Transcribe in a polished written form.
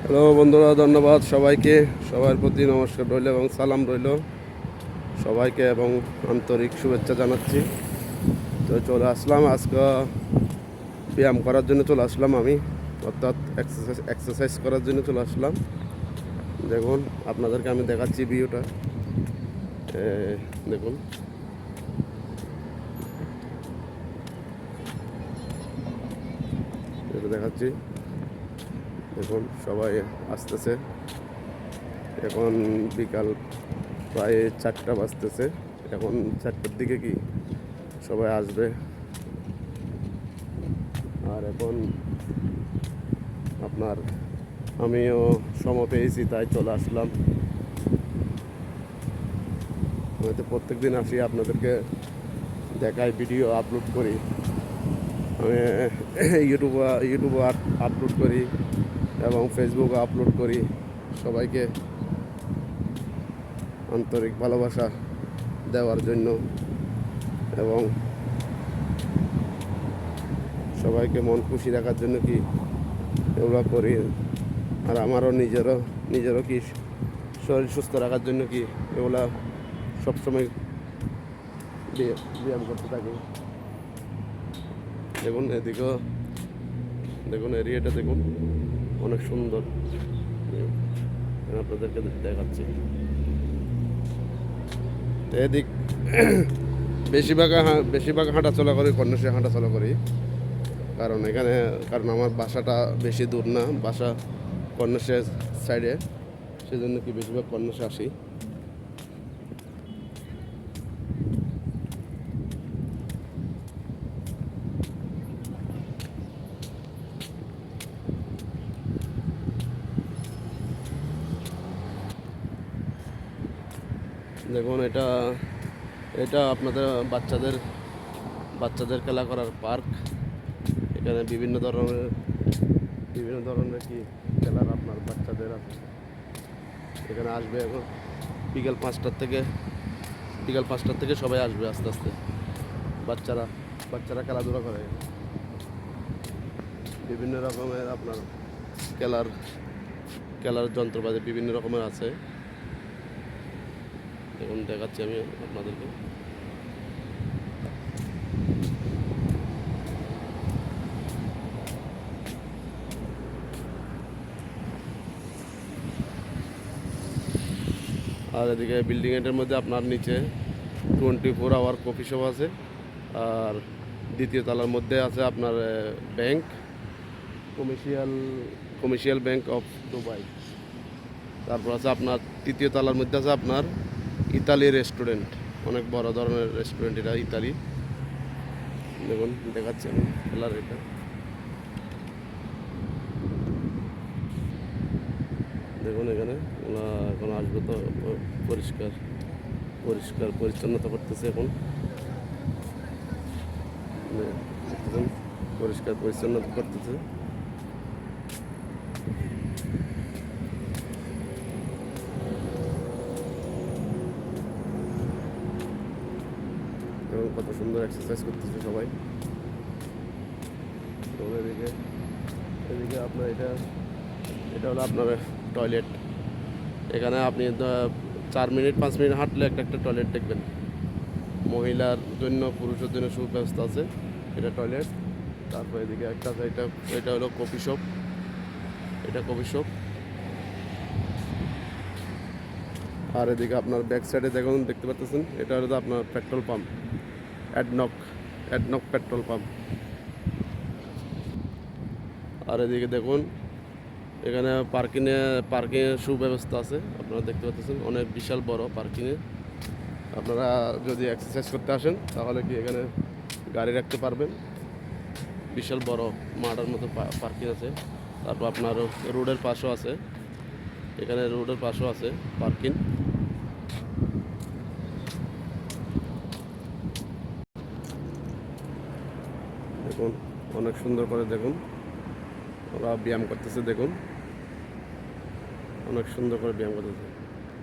Hello বন্ধুরা, ধন্যবাদ সবাইকে। সবার প্রতি নমস্কার রইল এবং সালাম রইল সবাইকে এবং আন্তরিক শুভেচ্ছা জানাচ্ছি। তো চলে আসলাম আজকে ব্যায়াম করার জন্য চলে আসলাম আমি, অর্থাৎ এক্সারসাইজ করার জন্য চলে আসলাম। দেখুন আপনাদেরকে আমি দেখাচ্ছি ভিউটা, দেখুন এটা দেখাচ্ছি। দেখুন সবাই আসতেছে, এখন বিকাল প্রায় 4টা বাজতেছে। এখন 4টার দিকে কি সবাই আসবে। আর এখন আপনার আমিও সময় পেয়েছি তাই চলে আসলাম। আমি তো প্রত্যেক দিন আসি, আপনাদেরকে দেখাই, ভিডিও আপলোড করি। আমি ইউটিউবে আপলোড করি এবং ফেসবুকে আপলোড করি। সবাইকে আন্তরিক ভালোবাসা দেওয়ার জন্য এবং সবাইকে মন খুশি রাখার জন্য কি এগুলো করি। আর আমারও নিজেরও কি শরীর সুস্থ রাখার জন্য কি এগুলা সবসময় ব্যায়াম করতে থাকি। দেখুন এদিকেও দেখুন, এরিয়াটা দেখুন, অনেক সুন্দর। আপনাদেরকে দেখাচ্ছি। এদিক বেশিরভাগ হাঁটাচলা করি, কন্যাশ্রী হাঁটাচলা করি। কারণ আমার বাসাটা বেশি দূর না, বাসা কন্যাশ্রী সাইডে, সেজন্য কি বেশিরভাগ কন্যাশ্রী আসি। দেখুন এটা এটা আপনাদের বাচ্চাদের খেলা করার পার্ক। এখানে বিভিন্ন ধরনের কি খেলার আপনার বাচ্চাদের আছে। এখানে আসবে এখন বিকাল 5টার থেকে সবাই আসবে আস্তে আস্তে। বাচ্চারা খেলাধুলা করে। বিভিন্ন রকমের আপনার খেলার যন্ত্রপাতি বিভিন্ন রকমের আছে। এখন দেখাচ্ছি আমি আপনাদেরকে। আর এদিকে বিল্ডিং এটার মধ্যে আপনার নিচে 24 আওয়ার কফি শপ আছে। আর দ্বিতীয় তলার মধ্যে আছে আপনার bank, commercial bank of Dubai. তারপর আছে আপনার তৃতীয় তলার মধ্যে আছে আপনার ইতালি রেস্টুরেন্ট, অনেক বড় ধরনের রেস্টুরেন্ট এটা, ইতালি। দেখুন দেখাচ্ছি আমি খেলার এটা। দেখুন এখানে এখন আসবে তো পরিষ্কার পরিচ্ছন্নতা করতেছে এখন। পরিষ্কার পরিচ্ছন্নতা করতেছে। এবং কত সুন্দর এক্সারসাইজ করতেছে সবাই। এদিকে আপনার এটা হলো আপনার টয়লেট। এখানে আপনি 4-5 মিনিট হাঁটলে একটা টয়লেট দেখবেন। মহিলার জন্য, পুরুষের জন্য সুব্যবস্থা আছে। এটা টয়লেট। তারপর এদিকে একটা আছে, এটা হলো কফি শপ। এটা কফি শপ। আর এদিকে আপনার ব্যাক সাইডে দেখতে পাচ্ছেন, এটা হলো আপনার পেট্রোল পাম্প, অ্যাডনক পেট্রোল পাম্প। আর এদিকে দেখুন এখানে পার্কিংয়ের সুব্যবস্থা আছে। আপনারা দেখতে পাচ্ছেন অনেক বিশাল বড় পার্কিংয়ে। আপনারা যদি এক্সারসাইজ করতে আসেন তাহলে কি এখানে গাড়ি রাখতে পারবেন। বিশাল বড় মাঠের মতো পার্কিং আছে। তারপর আপনার রোডের পাশেও আছে, এখানে রোডের পাশেও আছে পার্কিং। দেখুন অনেক সুন্দর করে, দেখুন ওরা ব্যায়াম করতেছে। দেখুন অনেক সুন্দর করে ব্যায়াম করতেছে।